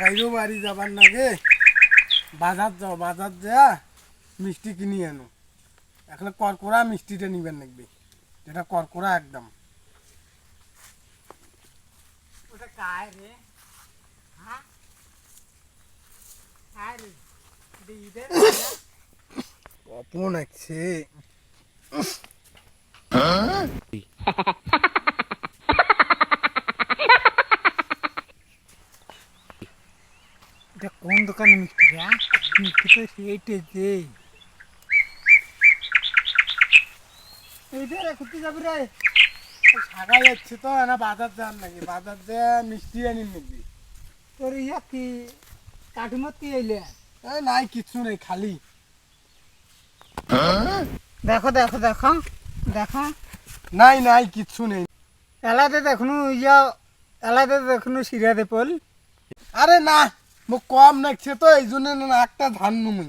জাগাইরও বাড়ি যাবার নাগে বাজার যাও, বাজার যা মিষ্টি কিনি আনো। এখন করকরা মিষ্টিটা নিবেন লাগবে, যেটা করকরা একদম। ওটা কায় রে? হ্যাঁ কায় রে? ঈদের অপন আছে। এটা কোন দোকানে মিষ্টি রে? মিষ্টি তো সেইটে যে এইটা রে খুঁজতে যাবি রে? সাগাই যাচ্ছে তো না, বাজার যান নাকি? বাজার যা মিষ্টি আনিন নাকি? তোর ইয়া কি কাঠুমত কি এলে? এই নাই, কিচ্ছু নেই, খালি। দেখো দেখো দেখো দেখো নাই নাই, কিচ্ছু নেই। এলাতে দেখুন ইয়া এলাতে দেখুন সিরিয়া দে পল। আরে না, মোক কম নাকছে তো এই জন্য নাকটা ধান নুমি।